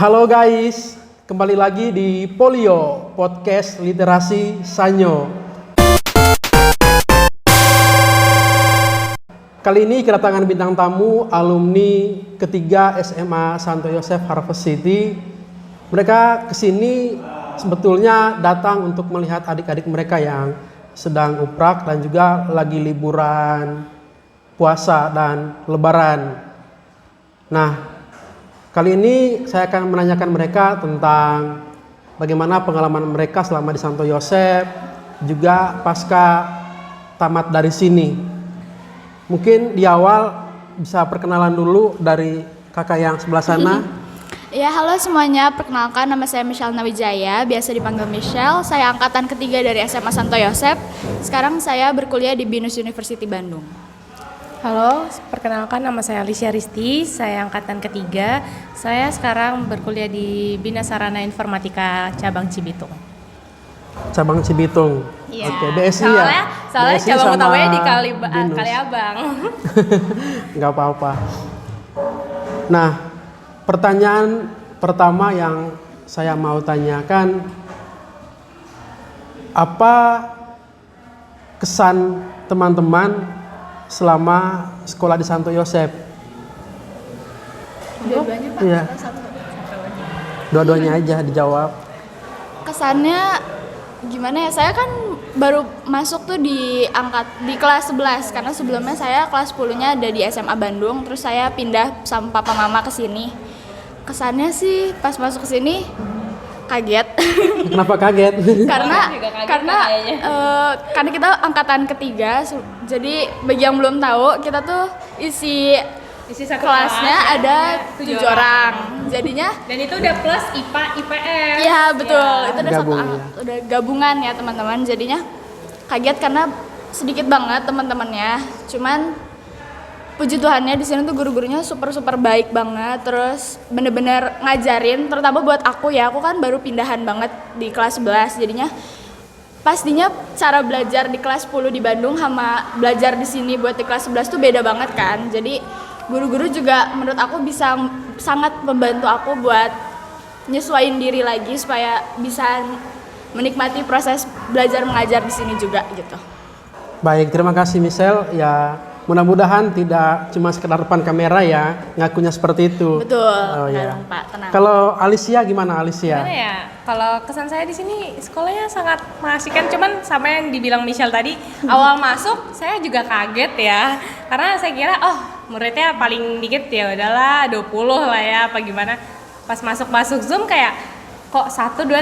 Halo guys, kembali lagi di Polio Podcast Literasi Sanyo. Kali ini kedatangan bintang tamu alumni ketiga SMA Santo Yosef Harvest City. Mereka kesini sebetulnya datang untuk melihat adik-adik mereka yang sedang uprak dan juga lagi liburan puasa dan lebaran. Nah, kali ini saya akan menanyakan mereka tentang bagaimana pengalaman mereka selama di Santo Yosef, juga pasca tamat dari sini. Mungkin di awal bisa perkenalan dulu dari kakak yang sebelah sana. Ya, halo semuanya, perkenalkan nama saya Michelle Nawijaya, biasa dipanggil Michelle. Saya angkatan ketiga dari SMA Santo Yosef. Sekarang saya berkuliah di BINUS University Bandung. Halo, perkenalkan nama saya Alicia Risti, saya angkatan ketiga. Saya sekarang berkuliah di Bina Sarana Informatika Cabang Cibitung. Cabang Cibitung. Iya. Oke, BSI ya? Soalnya BSI cabang sama utamanya di BINUS. Kaliabang. Nggak apa-apa. Nah, pertanyaan pertama yang saya mau tanyakan, apa kesan teman-teman selama sekolah di Santo Yosef? Dua-duanya Pak? Iya. Dua-duanya aja dijawab. Kesannya gimana ya, saya kan baru masuk tuh di kelas 11, karena sebelumnya saya kelas 10-nya ada di SMA Bandung, terus saya pindah sama papa mama ke sini. Kesannya sih pas masuk ke sini kaget. Kenapa kaget? karena kita angkatan ketiga, jadi bagi yang belum tahu, kita tuh isi satu kelasnya kelas, ada 7 orang. Jadinya Dan itu udah plus IPA, IPS. iya betul, Ya. itu udah udah gabungan ya teman-teman. Jadinya kaget karena sedikit banget teman-temannya. Cuman puji Tuhannya di sini tuh guru-gurunya super baik banget, terus bener-bener ngajarin, terutama buat aku ya, aku kan baru pindahan banget di kelas 11, jadinya pastinya cara belajar di kelas 10 di Bandung sama belajar di sini buat di kelas 11 tuh beda banget kan. Jadi guru-guru juga menurut aku bisa sangat membantu aku buat nyesuaiin diri lagi supaya bisa menikmati proses belajar mengajar di sini juga gitu. Baik, terima kasih Michelle. Ya, mudah-mudahan tidak cuma sekedar depan kamera ya, ngakunya seperti itu. Betul. Oh ya. Dong, Pak, tenang. Kalau Alicia gimana Alicia? Gimana ya? Kalau kesan saya di sini sekolahnya sangat mengasihkan, cuman sama yang dibilang Michelle tadi, awal masuk saya juga kaget ya. Karena saya kira muridnya paling dikit ya udahlah 20 lah ya apa gimana. Pas masuk Zoom kayak kok 1 2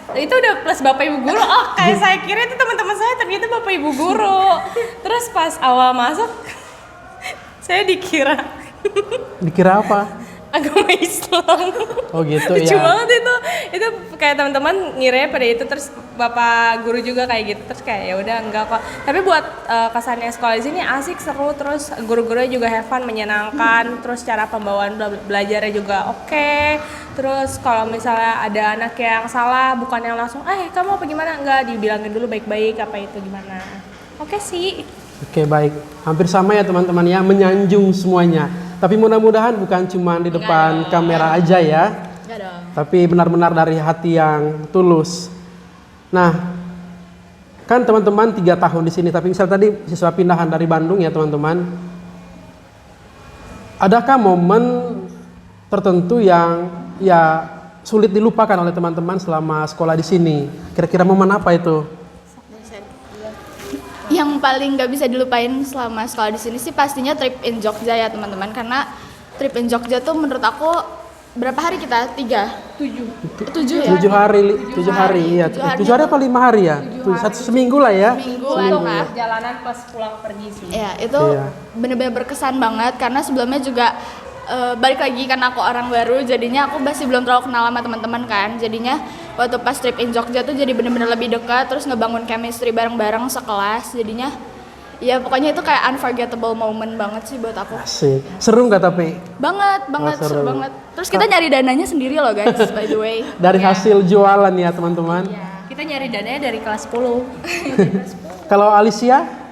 3 itu udah plus bapak ibu guru. Kayak saya kira itu teman-teman saya, ternyata bapak ibu guru. Terus pas awal masuk saya dikira Dikira apa? agama Islam. Oh gitu Lucu ya. banget itu kayak teman-teman ngiranya pada itu, terus bapak guru juga kayak gitu, terus kayak ya udah enggak kok. Tapi buat kesannya sekolah di sini asik, seru, terus guru-gurunya juga have fun, menyenangkan, terus cara pembawaan belajarnya juga oke. Terus kalau misalnya ada anak yang salah, bukan yang langsung kamu apa gimana, enggak, dibilangin dulu baik-baik apa itu gimana. Oke sih. Oke, baik. Hampir sama ya teman-teman ya, menyanjung semuanya. Tapi mudah-mudahan bukan cuma di depan kamera aja ya. Enggak dong. Tapi benar-benar dari hati yang tulus. Nah, kan teman-teman 3 tahun di sini, tapi misal tadi siswa pindahan dari Bandung ya teman-teman. Adakah momen tertentu yang ya sulit dilupakan oleh teman-teman selama sekolah di sini? Kira-kira momen apa itu? Yang paling nggak bisa dilupain selama sekolah di sini sih pastinya trip in Jogja ya teman-teman, karena trip in Jogja tuh menurut aku berapa hari kita? 7 ya? 7 hari, 7 hari, iya. 7 hari apa 5 hari ya? 1 seminggu lah ya. Semingguan lah. Perjalanan plus pulang pergi sih. Ya itu Iya. bener-bener berkesan banget, karena sebelumnya juga balik lagi karena aku orang baru, jadinya aku masih belum terlalu kenal sama teman-teman kan. Jadinya waktu pas trip in Jogja tuh jadi bener-bener lebih dekat, terus ngebangun chemistry bareng-bareng sekelas. Jadinya ya pokoknya itu kayak unforgettable moment banget sih buat aku. Asik. Seru nggak tapi? Banget, seru seru. banget. Terus kita nyari dananya sendiri loh guys, by the way. Dari hasil jualan ya teman-teman. Kita nyari dananya dari kelas 10. Kalau Alicia?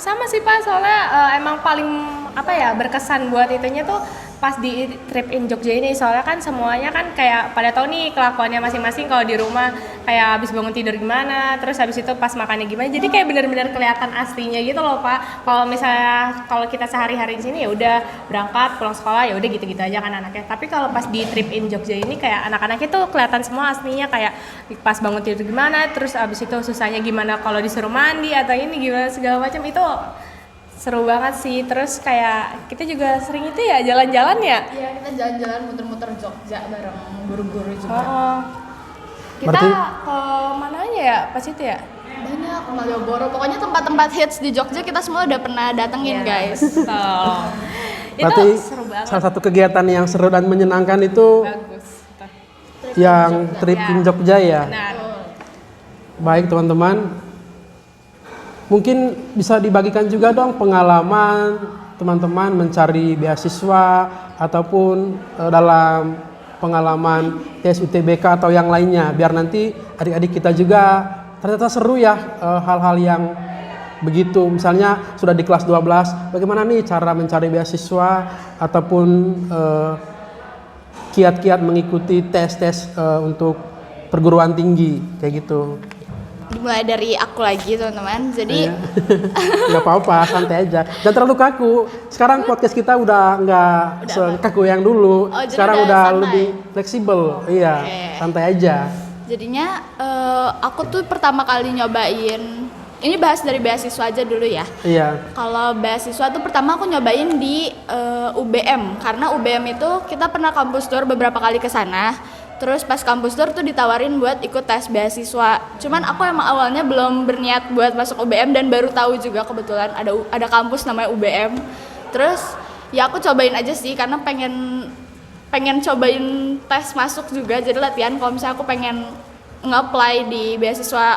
Sama sih Pak, soalnya emang paling berkesan buat itunya tuh pas di trip in Jogja ini, soalnya kan semuanya kan kayak pada tahu nih kelakuannya masing-masing. Kalau di rumah kayak habis bangun tidur gimana, terus habis itu pas makannya gimana, jadi kayak benar-benar kelihatan aslinya gitu loh Pak. Kalau misalnya kalau kita sehari-hari di sini ya udah berangkat pulang sekolah ya udah gitu-gitu aja kan anaknya, tapi kalau pas di trip in Jogja ini kayak anak-anaknya tuh kelihatan semua aslinya, kayak pas bangun tidur gimana, terus habis itu susahnya gimana kalau disuruh mandi atau ini gimana segala macam. Itu seru banget sih. Terus kayak kita juga sering itu ya jalan-jalan ya. Iya, kita jalan-jalan muter-muter Jogja bareng guru-guru juga. Oh. Kita Berarti- ke mananya ya pas itu ya? Banyak, Malioboro. Pokoknya tempat-tempat hits di Jogja kita semua udah pernah datengin, guys. Oh. Itu Berarti seru banget. salah satu kegiatan yang seru dan menyenangkan itu Bagus. yang trip in Jogja ya. Benar. Baik teman-teman, mungkin bisa dibagikan juga dong pengalaman teman-teman mencari beasiswa ataupun dalam pengalaman tes UTBK atau yang lainnya, biar nanti adik-adik kita juga ternyata seru ya hal-hal yang begitu. Misalnya sudah di kelas 12, bagaimana nih cara mencari beasiswa ataupun kiat-kiat mengikuti tes-tes untuk perguruan tinggi kayak gitu. Dimulai dari aku lagi, teman-teman. Jadi Iya. Nggak apa-apa, santai aja. Jangan terlalu kaku. Sekarang podcast kita udah nggak sekaku yang dulu. Oh, jadi Sekarang udah udah santai? lebih fleksibel. Iya, Oke. santai aja. jadinya aku tuh pertama kali nyobain, ini bahas dari beasiswa aja dulu ya. Iya, Kalau beasiswa tuh pertama aku nyobain di UBM, karena UBM itu kita pernah kampus tour beberapa kali ke sana. Terus pas kampus tour tuh ditawarin buat ikut tes beasiswa. Cuman aku emang awalnya belum berniat buat masuk UBM dan baru tahu juga kebetulan ada kampus namanya UBM. Terus ya aku cobain aja sih karena pengen cobain tes masuk juga, jadi latihan kalau misalnya aku pengen nge-apply di beasiswa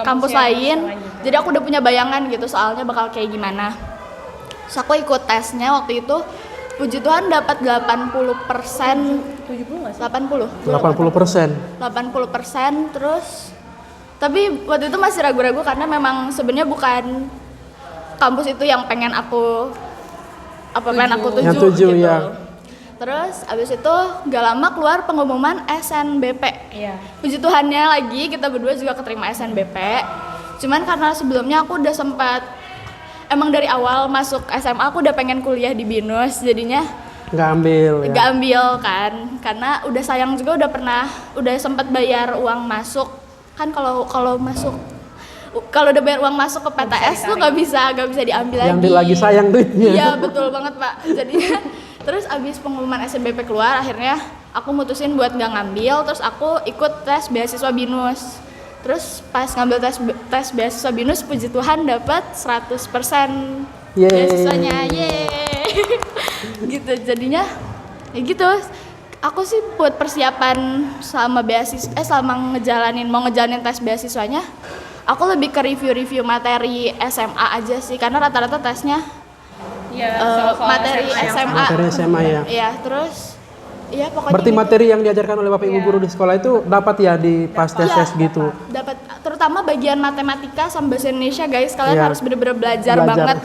kampus lain. Jadi aku udah punya bayangan gitu soalnya bakal kayak gimana. Terus aku ikut tesnya waktu itu, puji Tuhan dapat 80%, 70 nggak sih? 80%. 80%. Terus tapi waktu itu masih ragu-ragu karena memang sebenarnya bukan kampus itu yang pengen aku tuju Yang tuju, gitu. ya. Terus abis itu gak lama keluar pengumuman SNBP. Iya. Puji Tuhannya lagi kita berdua juga keterima SNBP. Cuman karena sebelumnya aku udah sempat, emang dari awal masuk SMA aku udah pengen kuliah di BINUS, jadinya Nggak ambil ya. gak ambil kan, karena udah sayang juga, udah sempat bayar uang masuk kan. Kalau udah bayar uang masuk ke PTS tuh gak bisa diambil lagi. Diambil lagi sayang duitnya. Iya betul banget Pak. Jadinya terus abis pengumuman SNBP keluar, akhirnya aku mutusin buat gak ngambil. Terus aku ikut tes beasiswa BINUS. Terus pas ngambil tes beasiswa BINUS, puji Tuhan dapat 100% Yeay. beasiswanya. Gitu, jadinya ya gitu. Aku sih buat persiapan selama selama ngejalanin tes beasiswanya, aku lebih ke review materi SMA aja sih, karena rata-rata tesnya Iya, materi SMA. Materi SMA ya. Iya, terus iya pokoknya Berarti gitu. materi yang diajarkan oleh Bapak Ibu guru di sekolah itu dapat ya di pas tes gitu. Dapat, terutama bagian matematika sama bahasa Indonesia, guys. Kalian Iya. harus bener-bener belajar banget.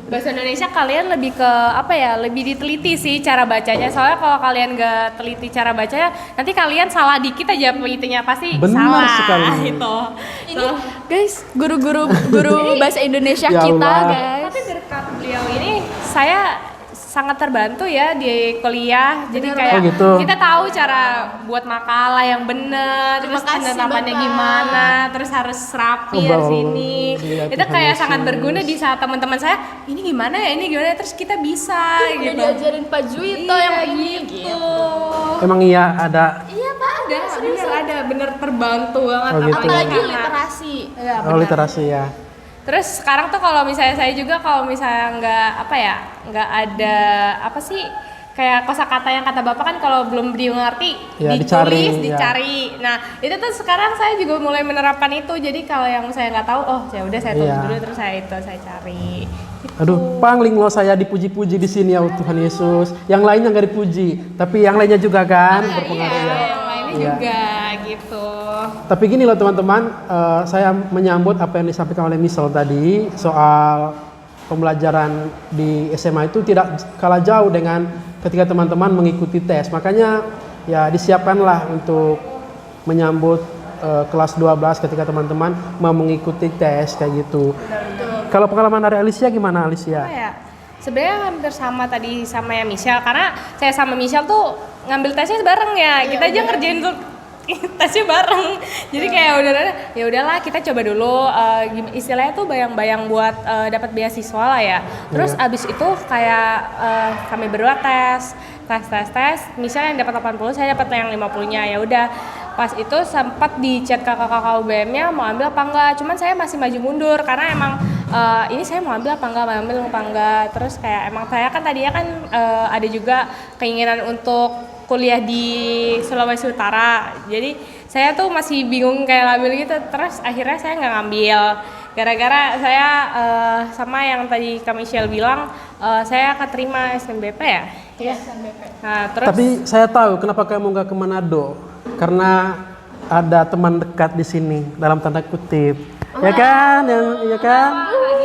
Bahasa Indonesia kalian lebih ke apa ya, lebih diteliti sih cara bacanya. Soalnya kalau kalian gak teliti cara bacanya, nanti kalian salah dikit aja pelitinya pasti Benar salah sekali. gitu. Ini guys, guru bahasa Indonesia Ya kita, Allah. guys. Tapi berkat beliau ini saya sangat terbantu ya di kuliah. Jadi Bener, kayak Oh, gitu. kita tahu cara buat makalah yang benar, terus Terima kasih, penerapannya Bapak. gimana, terus harus rapi Oh, ya Bapak. sini. Gila, Itu Tuhan kayak Yesus. sangat berguna di saat teman-teman saya, ini gimana ya, ini gimana, terus kita bisa Udah gitu. diajarin Pak Juwito Iya, yang ini gitu. Emang iya ada. Iya Pak, Ada bener terbantu banget. Oh, gitu. apalagi Karena- literasi. Iya, Oh, benar. literasi ya. Terus sekarang tuh kalau misalnya saya juga kalau misalnya nggak ada apa sih kayak kosakata yang kata bapak kan, kalau belum ngerti Ya, ditulis, dicari, ya. dicari. Nah itu tuh sekarang saya juga mulai menerapkan itu. Jadi kalau yang saya nggak tahu, oh ya udah saya tulis Iya. dulu terus saya cari. Aduh, pangling lo saya dipuji-puji di sini ya Tuhan Yesus. Yang lainnya nggak dipuji, tapi yang lainnya juga kan berpengaruh ya. Yang lainnya Iya. juga gitu. Tapi gini loh teman-teman, saya menyambut apa yang disampaikan oleh Misal tadi soal pembelajaran di SMA itu tidak kalah jauh dengan ketika teman-teman mengikuti tes. Makanya ya disiapkanlah untuk menyambut kelas 12 ketika teman-teman mau mengikuti tes kayak gitu. Kalau pengalaman dari Alicia gimana, Alicia? Apa ya? Sebenarnya hampir sama tadi sama yang Michelle, karena saya sama Michelle tuh ngambil tesnya bareng ya. Kita aja ngerjain tuh tesnya bareng. Jadi kayak ya udahlah kita coba dulu, istilahnya tuh bayang-bayang buat dapat beasiswa lah ya. Terus abis itu kayak kami berdua tes. Michelle yang dapat 80, saya dapat yang 50-nya. Ya udah, pas itu sempat di chat kakak-kakak UBM-nya mau ambil apa enggak. Cuman saya masih maju mundur karena emang ini saya mau ambil apa enggak. Terus kayak emang saya kan tadinya kan ada juga keinginan untuk kuliah di Sulawesi Utara. Jadi saya tuh masih bingung kayak ngambil gitu. Terus akhirnya saya nggak ngambil. Gara-gara saya sama yang tadi Kak Michelle bilang, saya keterima SNBP ya? Iya, SNBP. Nah, terus Tapi saya tahu kenapa kamu nggak ke Manado. Karena ada teman dekat di sini, dalam tanda kutip. Ya kan? Ya kan?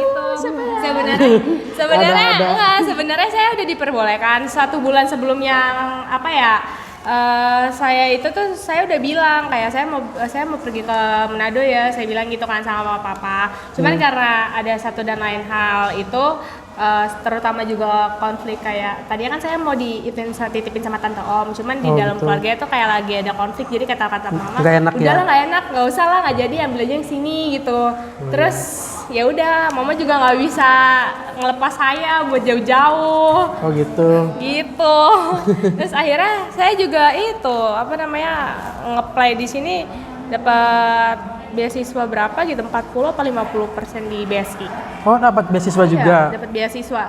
gitu. Sebenarnya saya udah diperbolehkan 1 bulan sebelum yang apa ya? Saya itu tuh saya udah bilang kayak saya mau pergi ke Manado ya, saya bilang gitu kan sama papa. Cuman karena ada satu dan lain hal itu terutama juga konflik kayak tadinya kan saya mau dititipin sama tante om, cuman di dalam keluarga itu kayak lagi ada konflik, jadi kata mama udahlah nggak enak, nggak usah lah, nggak jadi, ambil aja yang sini gitu. Terus ya udah, mama juga nggak bisa ngelepas saya buat jauh-jauh. Oh gitu. Gitu. Terus akhirnya saya juga itu nge-play di sini dapat beasiswa berapa gitu, 40 apa 50% di BSI. Oh, dapat beasiswa juga. Dapat beasiswa.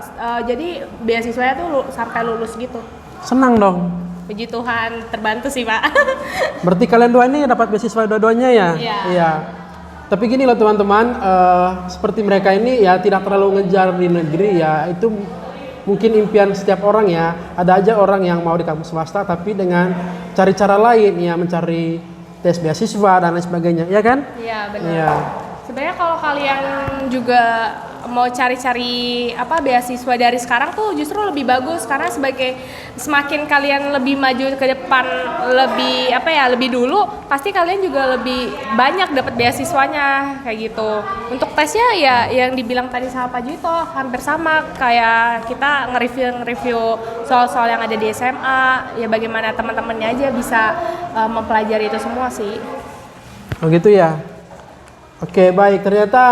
Jadi beasiswanya tuh sampai lulus gitu. Senang dong. Puji Tuhan, terbantu sih, Pak. Berarti kalian dua ini dapat beasiswa dua-duanya ya? Iya. Tapi gini loh teman-teman, seperti mereka ini ya tidak terlalu ngejar di negeri ya, itu mungkin impian setiap orang ya. Ada aja orang yang mau di kampus swasta tapi dengan cari cara lain ya, mencari tes beasiswa dan lain sebagainya, ya kan? Iya, benar. Iya. Sebenarnya kalau kalian juga mau cari-cari beasiswa dari sekarang tuh justru lebih bagus, karena semakin kalian lebih maju ke depan, lebih dulu, pasti kalian juga lebih banyak dapat beasiswanya kayak gitu. Untuk tesnya ya yang dibilang tadi sama Pak Juito hampir sama kayak kita nge-review soal-soal yang ada di SMA, ya bagaimana teman-temannya aja bisa mempelajari itu semua sih. Oh gitu ya. Oke, baik. Ternyata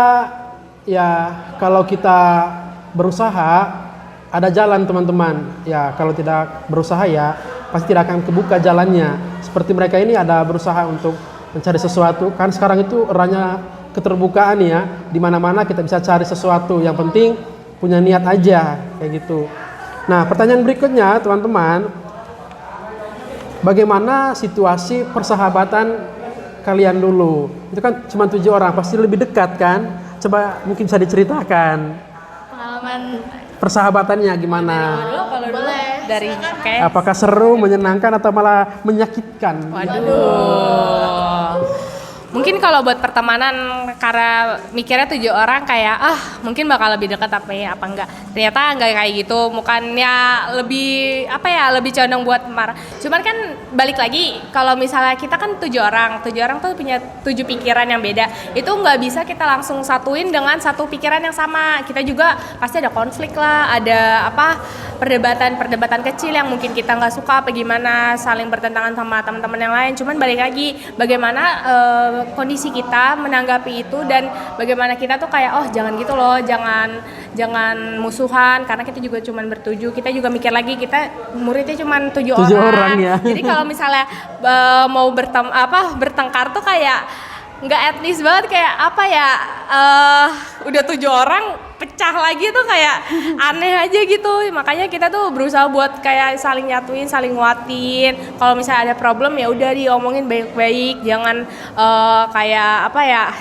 ya kalau kita berusaha ada jalan teman-teman. Ya kalau tidak berusaha ya pasti tidak akan kebuka jalannya. Seperti mereka ini ada berusaha untuk mencari sesuatu. Kan sekarang itu eranya keterbukaan ya. Di mana-mana kita bisa cari sesuatu. Yang penting punya niat aja kayak gitu. Nah, pertanyaan berikutnya teman-teman, bagaimana situasi persahabatan kalian dulu? Itu kan cuma 7 orang, pasti lebih dekat kan? Coba mungkin bisa diceritakan Pengalaman persahabatannya gimana? Kalau boleh. dari Apakah seru, menyenangkan atau malah menyakitkan? Waduh. Mungkin kalau buat pertemanan karena mikirnya 7 orang kayak mungkin bakal lebih dekat apa enggak. Ternyata enggak kayak gitu. Bukannya lebih condong buat marah. Cuman kan balik lagi kalau misalnya kita kan 7 orang tuh punya 7 pikiran yang beda. Itu nggak bisa kita langsung satuin dengan satu pikiran yang sama. Kita juga pasti ada konflik lah, ada perdebatan kecil yang mungkin kita nggak suka apa gimana, saling bertentangan sama teman-teman yang lain. Cuman balik lagi bagaimana kondisi kita menanggapi itu, dan bagaimana kita tuh kayak jangan gitu loh, jangan musuhan, karena kita juga cuman bertujuh. Kita juga mikir lagi, kita muridnya cuman 7 orang ya. Jadi kalau misalnya mau bertengkar tuh kayak nggak etnis banget, kayak udah 7 orang pecah lagi tuh kayak aneh aja gitu. Makanya kita tuh berusaha buat kayak saling nyatuin, saling nguatin. Kalau misalnya ada problem ya udah diomongin baik-baik, jangan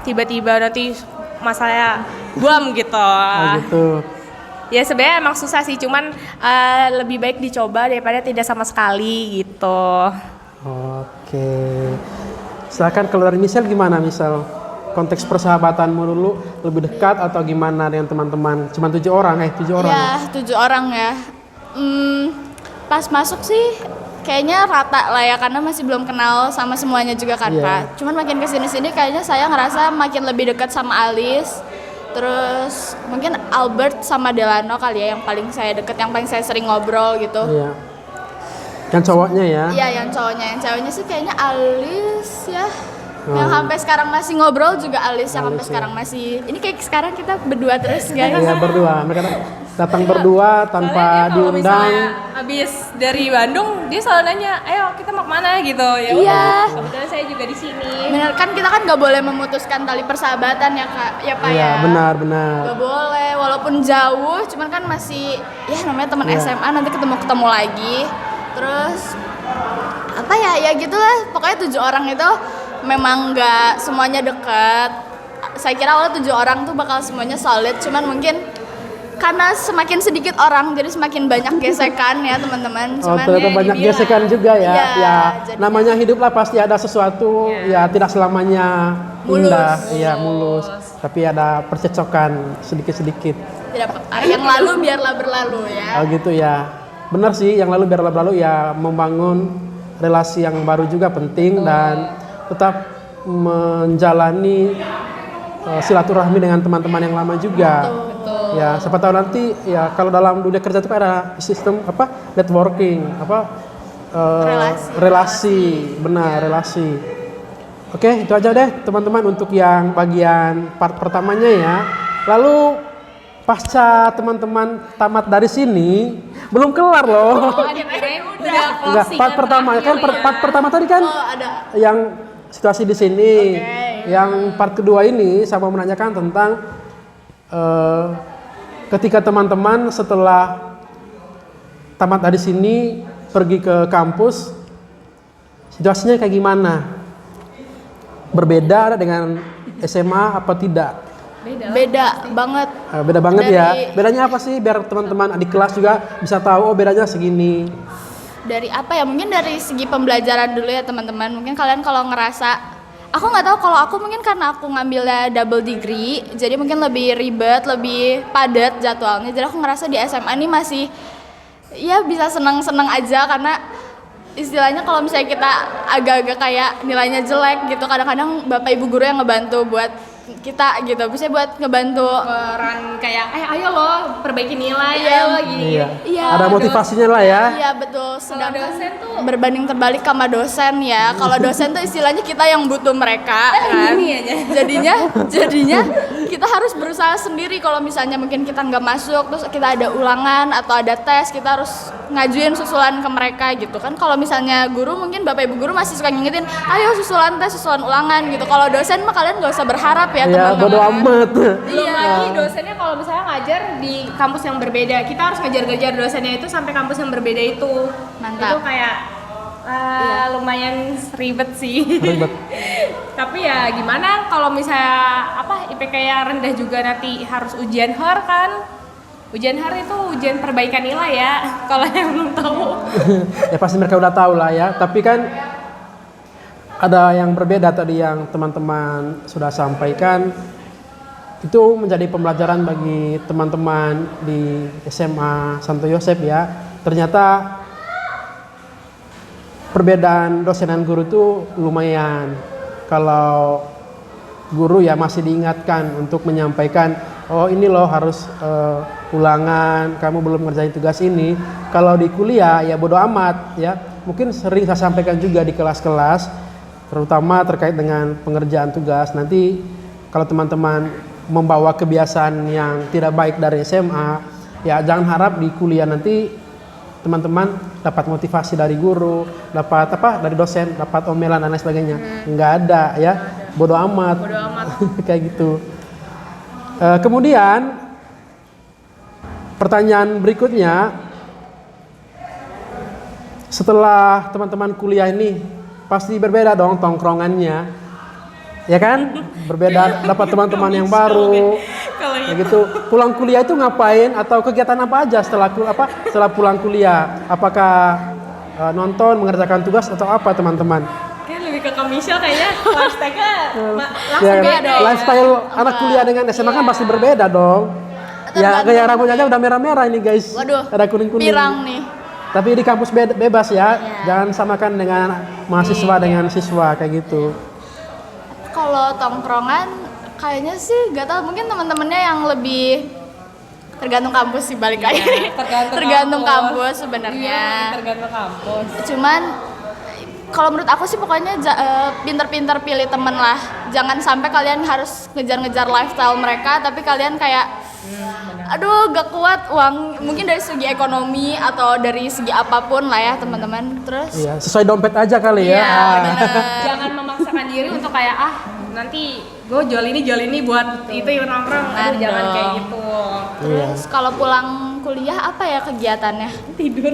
tiba-tiba nanti masalahnya buam gitu. Oh gitu. Ya sebenarnya emang susah sih, cuman lebih baik dicoba daripada tidak sama sekali gitu. Oke. Silakan kalau dari Michelle gimana, Michelle? Konteks persahabatanmu dulu lebih dekat atau gimana dengan teman-teman? Cuma 7 orang, 7 orang. Ya, 7 orang ya. Pas masuk sih kayaknya rata lah ya, karena masih belum kenal sama semuanya juga kan Iya. Pak. Cuman makin kesini-sini kayaknya saya ngerasa makin lebih dekat sama Alis. Terus mungkin Albert sama Delano kali ya yang paling saya deket, yang paling saya sering ngobrol gitu. Iya. Yang cowoknya ya. Iya, yang cowoknya. Yang ceweknya sih kayaknya Alis ya. Oh. Yang sampai sekarang masih ngobrol juga Alis, yang sampai Alis, ya. sekarang masih. Ini kayak sekarang kita berdua terus guys. Iya berdua. Mereka datang berdua tanpa Soalnya dia kalau diundang. misalnya habis dari Bandung, dia selalu nanya, ayo kita mau kemana gitu. Ya Iya. udah, kebetulan saya juga di sini. Bener kan, kita kan nggak boleh memutuskan tali persahabatan ya Kak, ya Pak Iya ya. benar. Gak boleh, walaupun jauh, cuman kan masih ya namanya teman Iya. SMA, nanti ketemu lagi. Terus apa ya gitulah. Pokoknya 7 orang itu memang nggak semuanya deket. Saya kira awalnya 7 orang tuh bakal semuanya solid, cuman mungkin karena semakin sedikit orang jadi semakin banyak gesekan ya teman-teman. Oh Cuman ternyata ya banyak dibilang. gesekan juga ya. Iya, Ya jadinya namanya hidup lah pasti ada sesuatu ya tidak selamanya Mulus. indah, iya mulus. Tapi ada percecokan sedikit-sedikit. tidak apa-apa. Yang lalu biarlah berlalu ya. Oh gitu ya. Benar sih, yang lalu biar berlalu ya, membangun relasi yang baru juga penting dan tetap menjalani silaturahmi dengan teman-teman yang lama juga. Ya, siapa tahu nanti ya kalau dalam dunia kerja itu kan ada sistem apa networking, relasi, benar relasi. Oke, itu aja deh teman-teman untuk yang bagian part pertamanya ya. Lalu pasca teman-teman tamat dari sini belum kelar loh. Oh, kirain udah Enggak, closing. part pertama kan part pertama tadi kan Oh, ada. yang situasi di sini. Yang part kedua ini saya mau menanyakan tentang ketika teman-teman setelah tamat dari sini pergi ke kampus, situasinya kayak gimana? Berbeda dengan SMA apa tidak? Beda banget. Beda banget ya. Dari- Bedanya apa sih biar teman-teman adik kelas juga bisa tahu oh bedanya segini. Dari apa ya, mungkin dari segi pembelajaran dulu ya teman-teman. Mungkin kalian kalau ngerasa, aku nggak tahu, kalau aku mungkin karena aku ngambilnya double degree, jadi mungkin lebih ribet, lebih padat jadwalnya. Jadi aku ngerasa di SMA ini masih ya bisa senang-senang aja, karena istilahnya kalau misalnya kita agak-agak kayak nilainya jelek gitu, kadang-kadang bapak ibu guru yang ngebantu buat kita gitu, bisa buat ngebantu. Peran kayak, ayo lo perbaiki nilai, Iya. ayo lo gini. Iya. Iya, Ada motivasinya lah ya. Iya betul. Sedangkan dosen tuh- berbanding terbalik sama dosen ya. Kalau dosen tuh istilahnya kita yang butuh mereka kan. Gini aja. Jadinya kita harus berusaha sendiri. Kalau misalnya mungkin kita nggak masuk, terus kita ada ulangan atau ada tes, kita harus ngajuin susulan ke mereka gitu kan. Kalau misalnya guru, mungkin bapak ibu guru masih suka ngingetin, ayo susulan tes, susulan ulangan gitu. Kalau dosen mah kalian nggak usah berharap ya Ya teman-teman. bodo amat. Belum lagi dosennya kalau misalnya ngajar di kampus yang berbeda, kita harus ngejar-ngejar dosennya itu sampai kampus yang berbeda itu. Mantap. Itu kayak lumayan ribet sih. Ribet. Tapi ya gimana kalau misalnya IPK-nya rendah juga nanti harus ujian HAR kan? Ujian HAR itu ujian perbaikan nilai ya. Kalau yang belum tahu. Ya pasti mereka udah tahu lah ya. Tapi kan ada yang berbeda tadi yang teman-teman sudah sampaikan. Itu menjadi pembelajaran bagi teman-teman di SMA Santo Yosef ya. Ternyata perbedaan dosen dan guru itu lumayan. Kalau guru ya masih diingatkan untuk menyampaikan, oh ini loh harus ulangan, kamu belum ngerjain tugas ini. Kalau di kuliah ya bodo amat ya. Mungkin sering saya sampaikan juga di kelas-kelas, terutama terkait dengan pengerjaan tugas. Nanti kalau teman-teman membawa kebiasaan yang tidak baik dari SMA, ya jangan harap di kuliah nanti teman-teman dapat motivasi dari guru, dapat dari dosen, dapat omelan dan lain sebagainya. Nggak ada ya, bodo amat. Kayak gitu. Kemudian pertanyaan berikutnya, setelah teman-teman kuliah ini pasti berbeda dong tongkrongannya, ya kan? Berbeda, dapat teman-teman yang baru. Kayak gitu. Pulang kuliah itu ngapain atau kegiatan apa aja setelah pulang kuliah? Apakah nonton, mengerjakan tugas atau apa teman-teman? Kayak lebih ke Michelle kayaknya lifestyle-nya langsung Ya, beda. lifestyle anak kuliah dengan SMA kan pasti berbeda dong. Ya, gaya rambutnya aja udah merah-merah ini guys. Waduh, Ada kuning-kuning. pirang nih. Tapi di kampus bebas ya, Iya. jangan samakan dengan mahasiswa dengan siswa kayak gitu. Kalau tongkrongan kayaknya sih gak tahu, mungkin teman-temannya yang lebih tergantung kampus sih balik lagi. Tergantung kampus sebenarnya. Tergantung kampus. Cuman kalau menurut aku sih pokoknya pinter-pinter pilih temen lah. Jangan sampai kalian harus ngejar-ngejar lifestyle mereka, tapi kalian kayak aduh gak kuat uang, mungkin dari segi ekonomi atau dari segi apapun lah ya teman-teman. Terus Iya, sesuai dompet aja kali ya. iya, bener. Jangan memaksakan diri untuk kayak nanti gue jual ini buat itu nongkrong. Aduh, jangan Aduh. kayak gitu. Iya. Terus kalau pulang kuliah apa ya kegiatannya? Tidur.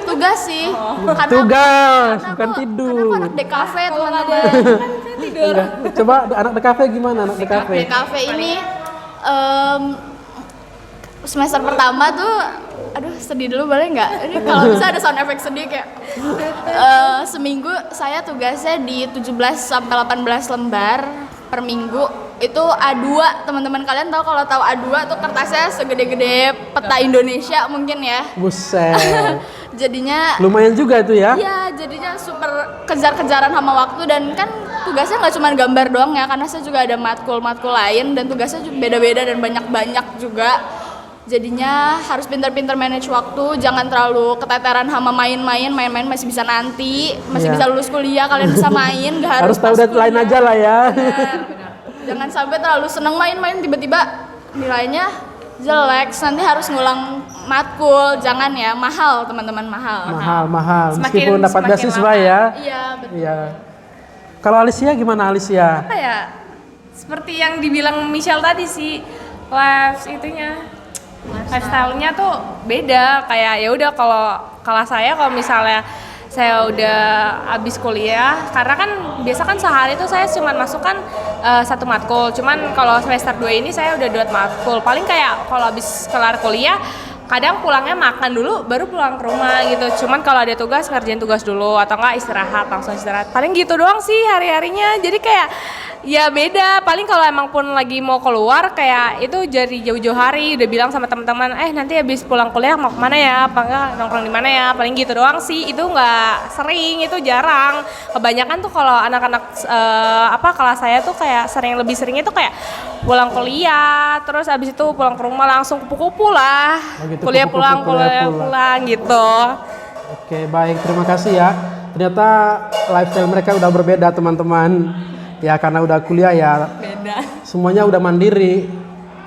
Tugas sih. Karena Tugas, karena bukan aku- tidur. Karena aku anak DKV teman-teman. Tidur. Enggak. Coba anak DKV gimana anak DKV? DKV ini semester pertama tuh, aduh sedih dulu boleh nggak? Ini kalau bisa ada sound effect sedih kayak seminggu saya tugasnya di 17 sampai 18 lembar per minggu. Itu A2, teman-teman kalian kalau tahu A2 tuh kertasnya segede-gede peta Indonesia mungkin ya. Buset. Jadinya Lumayan juga itu ya. iya, jadinya super kejar-kejaran sama waktu, dan kan tugasnya nggak cuma gambar doang ya, karena saya juga ada matkul-matkul lain dan tugasnya juga beda-beda dan banyak-banyak juga. Jadinya harus pintar-pintar manage waktu, jangan terlalu keteteran sama main-main masih bisa nanti, masih Iya. bisa lulus kuliah, kalian bisa main, nggak harus Harus tahu pas deadline kuliah. aja lah ya. Jangan sampai terlalu seneng main-main tiba-tiba nilainya jelek, nanti harus ngulang matkul, jangan ya, mahal teman-teman, mahal. Mahal. Semakin- Meskipun dapat semakin beasiswa lama. ya. Iya, betul. Iya. Kalau Alicia gimana Alicia? Apa ya? Seperti yang dibilang Michelle tadi sih, lifestyle-nya tuh beda. Kayak ya udah kalau saya kalau misalnya saya udah habis kuliah, karena kan biasa kan sehari tuh saya cuma masuk kan satu matkul. Cuman kalau semester 2 ini saya udah 2 matkul. Paling kayak kalau habis kelar kuliah kadang pulangnya makan dulu baru pulang ke rumah gitu. Cuman kalau ada tugas ngerjain tugas dulu, atau enggak istirahat, langsung istirahat. Paling gitu doang sih hari-harinya. Jadi kayak ya beda. Paling kalau emang pun lagi mau keluar kayak itu jadi jauh-jauh hari udah bilang sama teman-teman, nanti habis pulang kuliah mau kemana ya, apa enggak nongkrong di mana ya. Paling gitu doang sih. Itu nggak sering, itu jarang. Kebanyakan tuh kalau anak-anak kelas saya tuh kayak lebih seringnya tuh kayak pulang kuliah, terus abis itu pulang ke rumah langsung kupu-kupu lah. Oh gitu, Kuliah kupu-kupu, pulang, kuliah pulang. gitu. Oke, baik. Terima kasih ya. Ternyata lifestyle mereka udah berbeda, teman-teman. Ya, karena udah kuliah ya. Beda. Semuanya udah mandiri.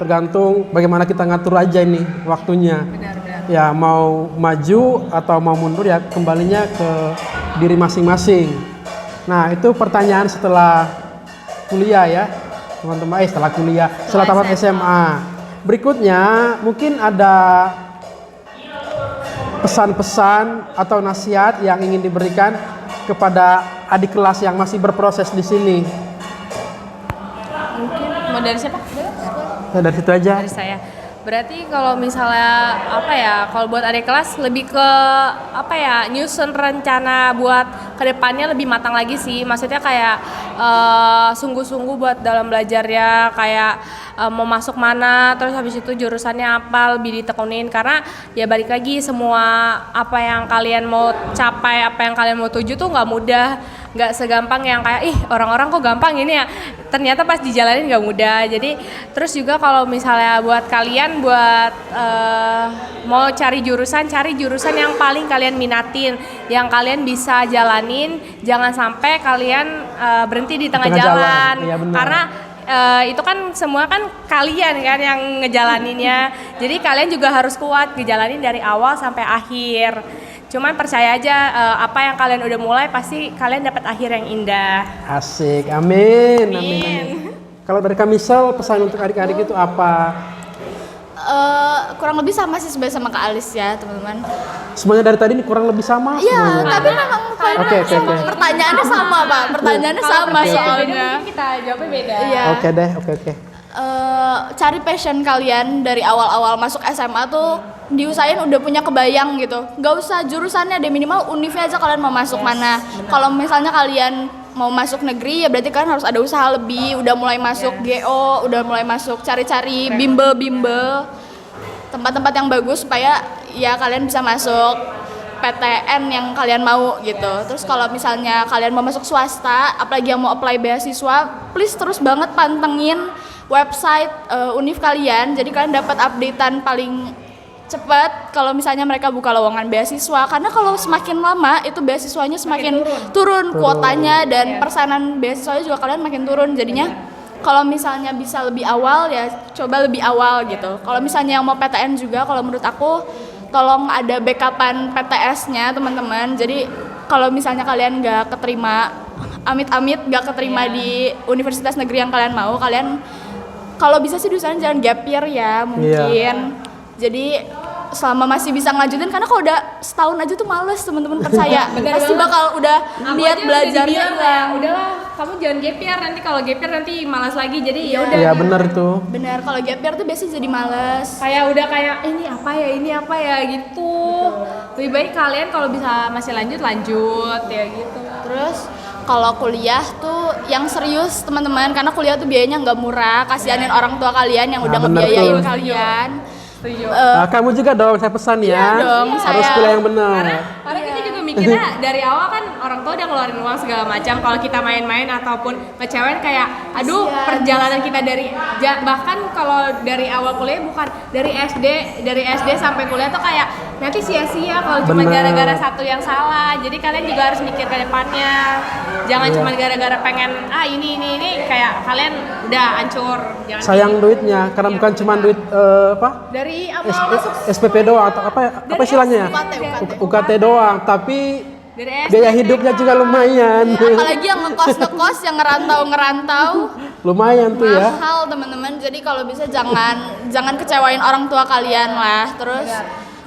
Tergantung bagaimana kita ngatur aja ini waktunya. Benar-benar. Ya, mau maju atau mau mundur ya kembalinya ke diri masing-masing. Nah, itu pertanyaan setelah kuliah ya. Teman-teman, setelah kuliah, setelah tamat SMA. Berikutnya mungkin ada pesan-pesan atau nasihat yang ingin diberikan kepada adik kelas yang masih berproses di sini. Mungkin mau dari siapa? Nah, dari situ aja. Dari saya. Berarti kalau misalnya kalau buat adik kelas lebih ke nyusun rencana buat kedepannya lebih matang lagi sih. Maksudnya kayak sungguh-sungguh buat dalam belajarnya, kayak mau masuk mana, terus habis itu jurusannya apa, lebih ditekunin. Karena ya balik lagi, semua apa yang kalian mau capai, apa yang kalian mau tuju tuh nggak mudah, nggak segampang yang kayak orang-orang kok gampang ini ya, ternyata pas dijalanin nggak mudah. Jadi terus juga kalau misalnya buat kalian mau cari jurusan yang paling kalian minatin, yang kalian bisa jalanin. Jangan sampai kalian berhenti di tengah jalan. Iya, benar. Karena itu kan semua kan kalian kan yang ngejalaninnya. Jadi kalian juga harus kuat ngejalanin dari awal sampai akhir. Cuman percaya aja, apa yang kalian udah mulai pasti kalian dapat akhir yang indah. Asik, amin. Kalau dari Kamisel, pesan untuk adik-adik itu apa? Kurang lebih sama sih sebenarnya sama Kak Alis ya teman-teman. Semuanya dari tadi ini kurang lebih sama Iya, semuanya. tapi memang Oke. pertanyaannya sama Pak, pertanyaannya sama Beda, soalnya. mungkin kita jawabnya beda. Iya. Oke deh. Cari passion kalian dari awal-awal masuk SMA tuh diusahain udah punya kebayang gitu. Gak usah jurusannya deh, minimal univnya aja kalian mau masuk mana. Kalau misalnya kalian mau masuk negeri ya berarti kalian harus ada usaha lebih, udah mulai masuk GO, udah mulai masuk cari-cari bimbel tempat-tempat yang bagus supaya ya kalian bisa masuk. PTN yang kalian mau gitu. Terus kalau misalnya kalian mau masuk swasta, apalagi yang mau apply beasiswa, please terus banget pantengin website univ kalian. Jadi kalian dapat updatean paling cepat kalau misalnya mereka buka lowongan beasiswa, karena kalau semakin lama itu beasiswanya semakin turun kuotanya dan persenan beasiswanya juga kalian makin turun. Jadinya kalau misalnya bisa lebih awal ya coba lebih awal gitu. Kalau misalnya yang mau PTN juga, kalau menurut aku tolong ada backupan PTS-nya teman-teman. Jadi kalau misalnya kalian nggak keterima, amit-amit nggak keterima di universitas negeri yang kalian mau, kalian kalau bisa sih diusahain jangan gap year ya mungkin. Jadi selama masih bisa ngelanjutin, karena kalau udah setahun aja tuh males teman-teman, percaya pasti bakal udah niat belajarnya hilang. Udahlah, kamu jangan gap year, nanti kalau gap year nanti malas lagi. Jadi ya udah. Iya benar itu. Benar, kalau gap year tuh biasanya jadi males. Kayak udah kayak ini apa ya gitu. Lebih baik kalian kalau bisa masih lanjut ya gitu. Terus kalau kuliah tuh yang serius teman-teman, karena kuliah tuh biayanya nggak murah. Kasihanin orang tua kalian yang udah bener ngebiayain tuh. kalian. Kamu juga dong, saya pesan ya. Iya dong, harus saya. kuliah yang benar. Karena kita juga mikirnya dari awal kan orang tua udah ngeluarin uang segala macam. Kalau kita main-main ataupun ngecewain kayak aduh perjalanan kita bahkan kalau dari awal kuliah bukan dari SD sampai kuliah tuh kayak nanti sia-sia kalau cuma gara-gara satu yang salah. Jadi kalian juga harus mikir ke depannya. Jangan cuma gara-gara pengen ini kayak kalian udah hancur. Jangan Sayang duitnya karena bukan cuma duit dari awal masuk SPP doang atau apa istilahnya ya? UKT doang, tapi dari SD, biaya hidupnya juga lumayan. Apalagi yang ngekos, yang ngerantau Lumayan tuh ya. mahal teman-teman. Jadi kalau bisa jangan kecewain orang tua kalian lah. Terus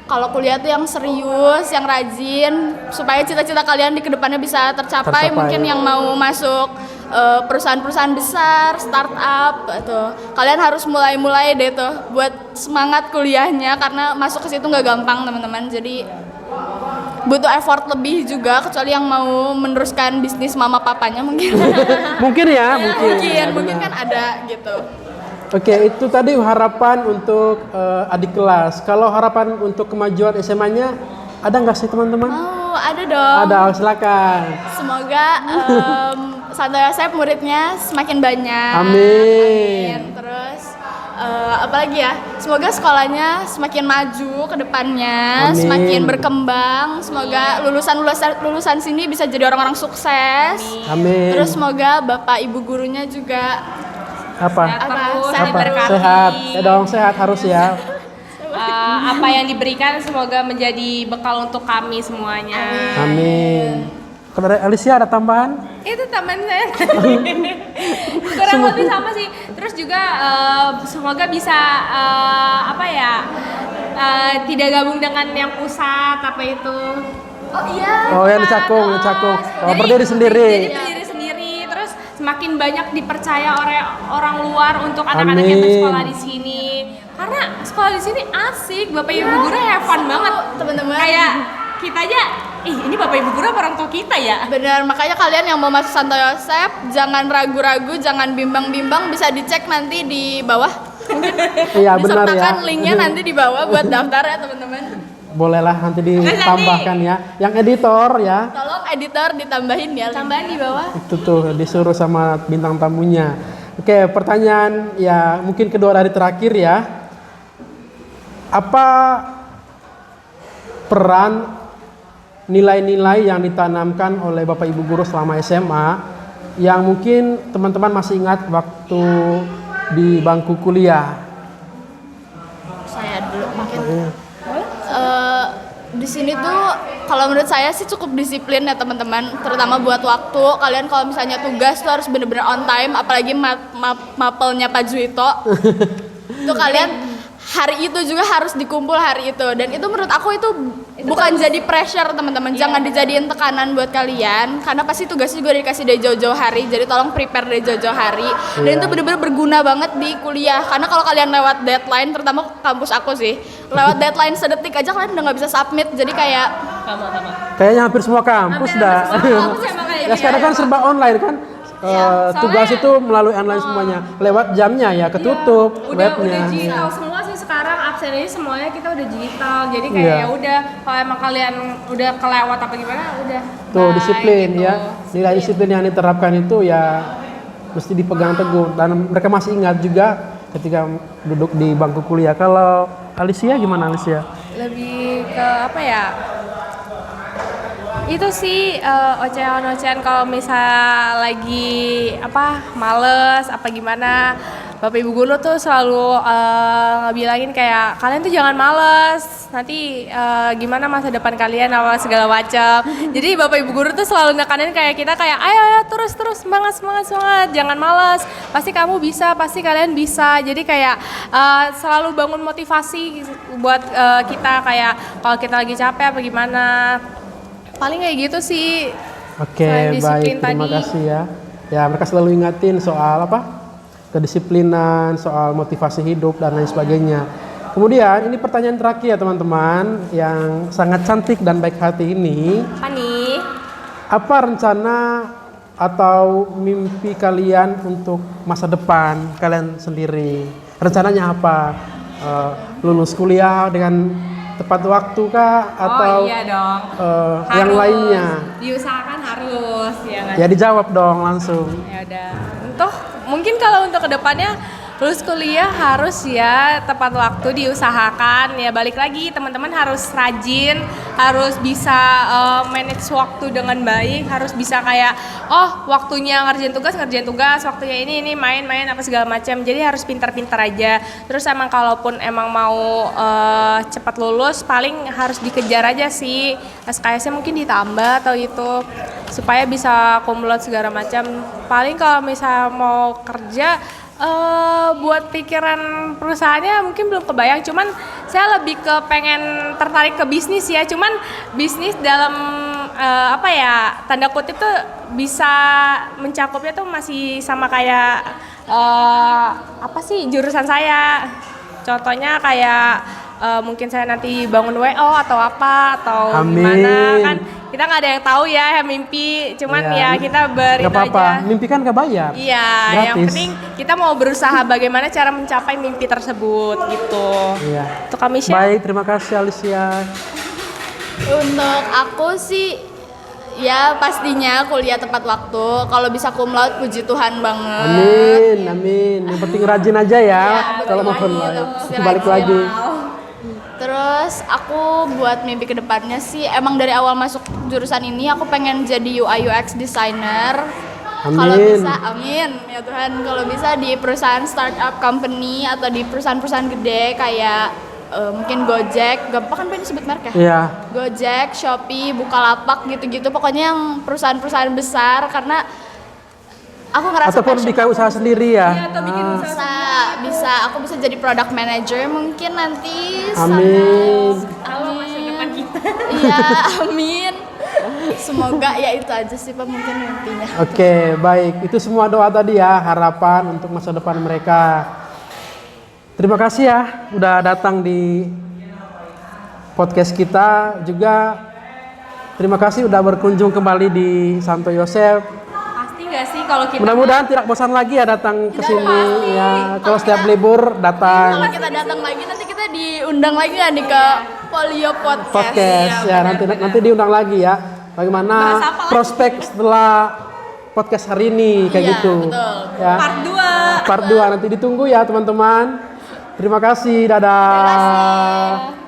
kalau kuliah tuh yang serius, yang rajin, supaya cita-cita kalian di kedepannya bisa tercapai. Mungkin yang mau masuk perusahaan-perusahaan besar, startup, tuh kalian harus mulai deh tuh buat semangat kuliahnya, karena masuk ke situ nggak gampang teman-teman. Jadi butuh effort lebih juga, kecuali yang mau meneruskan bisnis mama papanya mungkin. mungkin kan ada gitu. Oke, itu tadi harapan untuk adik kelas. Kalau harapan untuk kemajuan SMA-nya ada nggak sih teman-teman? Oh, ada dong. Ada, silakan. Semoga Santo Yosef muridnya semakin banyak. Amin. Terus apalagi ya? Semoga sekolahnya semakin maju ke depannya, Amin. semakin berkembang. Semoga lulusan sini bisa jadi orang-orang sukses. Amin. Terus semoga Bapak Ibu gurunya juga sehat. Ya dong, sehat harus ya. Apa yang diberikan semoga menjadi bekal untuk kami semuanya. Amin. Kalau dari Alicia ada tambahan? Itu teman saya. Kurang lebih sama sih. Terus juga semoga bisa tidak gabung dengan yang pusat apa itu. Oh iya. Oh, yang di Cakung. Oh, berdiri sendiri. Jadi berdiri sendiri. Terus semakin banyak dipercaya oleh orang luar untuk anak-anak yang bersekolah di sini. Karena sekolah di sini asik, Bapak Ibu guru have fun banget, teman-teman. Kayak kita aja, ini Bapak Ibu guru apa orang tua kita ya? Benar, makanya kalian yang mau masuk Santo Yosef jangan ragu-ragu, jangan bimbang-bimbang, bisa dicek nanti di bawah. Iya benar ya. Disertakan linknya nanti di bawah buat daftar ya teman-teman. Bolehlah nanti ditambahkan ya. Yang editor ya. Tolong editor ditambahin ya. Tambahin di bawah. Itu tuh disuruh sama bintang tamunya. Oke, pertanyaan ya mungkin kedua dari terakhir ya. Apa peran nilai-nilai yang ditanamkan oleh Bapak Ibu guru selama SMA yang mungkin teman-teman masih ingat waktu di bangku kuliah? Saya dulu mungkin. Di sini tuh kalau menurut saya sih cukup disiplin ya teman-teman, terutama buat waktu. Kalian kalau misalnya tugas tuh harus bener-bener on time, apalagi mapelnya Pak Juwito. Tuh kalian hari itu juga harus dikumpul hari itu, dan itu menurut aku itu bukan jadi pressure teman-teman. Jangan dijadiin tekanan buat kalian, karena pasti tugasnya juga dikasih dari jauh-jauh hari, jadi tolong prepare dari jauh-jauh hari. Dan itu bener-bener berguna banget di kuliah, karena kalau kalian lewat deadline, terutama kampus aku sih, lewat deadline sedetik aja kalian udah nggak bisa submit. Jadi kayak kayaknya hampir semua kampus dah. Ya sekarang kan serba online kan. Tugas itu melalui online semuanya, lewat jamnya ya ketutup udah webnya. digital semua sih sekarang, absen ini semuanya kita udah digital. Jadi kayak Iya. ya udah kalau emang kalian udah kelewat apa gimana udah. Tuh bye, disiplin gitu. ya. Nilai disiplin yang diterapkan itu ya mesti dipegang teguh dan mereka masih ingat juga ketika duduk di bangku kuliah. Kalau Alicia gimana Alicia? Lebih ke apa ya? Itu sih ocehan-ocehan kalau misal lagi apa males apa gimana. Bapak Ibu guru tuh selalu ngebilangin kayak kalian tuh jangan males, nanti gimana masa depan kalian apa segala macam. Jadi Bapak Ibu guru tuh selalu nekanin kayak kita kayak ayo terus semangat, jangan malas, pasti kamu bisa, pasti kalian bisa. Jadi kayak selalu bangun motivasi buat kita kayak kalau kita lagi capek apa gimana. Paling kayak gitu sih. Oke, Selain disiplin baik, terima tadi. kasih ya. Ya, mereka selalu ingatin soal apa? Kedisiplinan, soal motivasi hidup dan lain sebagainya. Kemudian ini pertanyaan terakhir ya teman-teman yang sangat cantik dan baik hati ini. Apa nih? Apa rencana atau mimpi kalian untuk masa depan kalian sendiri? Rencananya apa? Lulus kuliah dengan tepat waktu kah atau Oh iya dong. yang lainnya? Diusahakan harus ya nggak? Ya dijawab dong langsung. Ya udah. Untuk mungkin kalau untuk kedepannya lulus kuliah harus ya tepat waktu diusahakan ya balik lagi teman-teman harus rajin harus bisa manage waktu dengan baik harus bisa kayak oh waktunya ngerjain tugas waktunya ini main apa segala macam jadi harus pintar-pintar aja terus emang kalaupun emang mau cepat lulus paling harus dikejar aja sih SKS-nya mungkin ditambah atau itu supaya bisa kumlot segala macam paling kalau misal mau kerja buat pikiran perusahaannya mungkin belum kebayang cuman saya lebih ke pengen tertarik ke bisnis ya cuman bisnis dalam apa ya tanda kutip tuh bisa mencakupnya tuh masih sama kayak apa sih jurusan saya contohnya kayak mungkin saya nanti bangun WO atau apa atau Amin. gimana kan kita nggak ada yang tahu ya mimpi cuman Iya. ya kita beri Gak apa-apa, aja mimpi kan gak bayar. iya yang Gratis. penting kita mau berusaha bagaimana cara mencapai mimpi tersebut gitu Iya. untuk kami Syah. Baik, terima kasih Alicia. Untuk aku sih ya pastinya kuliah tepat waktu. Kalau bisa cum laude puji Tuhan banget. Amin. Yang penting rajin aja ya. Kalau mau cum laude. Balik lagi. Terus aku buat mimpi kedepannya sih emang dari awal masuk jurusan ini aku pengen jadi UI UX designer. Kalau Amin. bisa, amin ya Tuhan. Kalau bisa di perusahaan startup company atau di perusahaan-perusahaan gede kayak mungkin Gojek, gampang kan pengen sebut merek ya? Iya. Gojek, Shopee, Bukalapak gitu-gitu. Pokoknya yang perusahaan-perusahaan besar karena aku ngerasa Ataupun passion bikin usaha sendiri ya. Iya, atau bikin usaha bisa aku bisa jadi product manager mungkin nanti Amin. halo masa depan kita iya amin semoga ya itu aja sih Pak mungkin mimpinya. Oke, baik. Itu semua doa tadi ya, harapan untuk masa depan mereka. Terima kasih ya udah datang di podcast kita. Juga terima kasih udah berkunjung kembali di Santo Yosef. pasti nggak sih kalau kita Mudah-mudahan tidak bosan lagi ya datang ke sini ya. Kalau setiap libur Kalau datang kita datang lagi nanti kita diundang lagi nggak nih ke Polio Podcast. podcast ya, nanti diundang lagi ya. Bagaimana Bahas apa lagi? prospek setelah podcast hari ini kayak Iya, gitu. betul. Ya. part 2 Part 2 nanti ditunggu ya teman-teman. Terima kasih. Dadah. Terima kasih.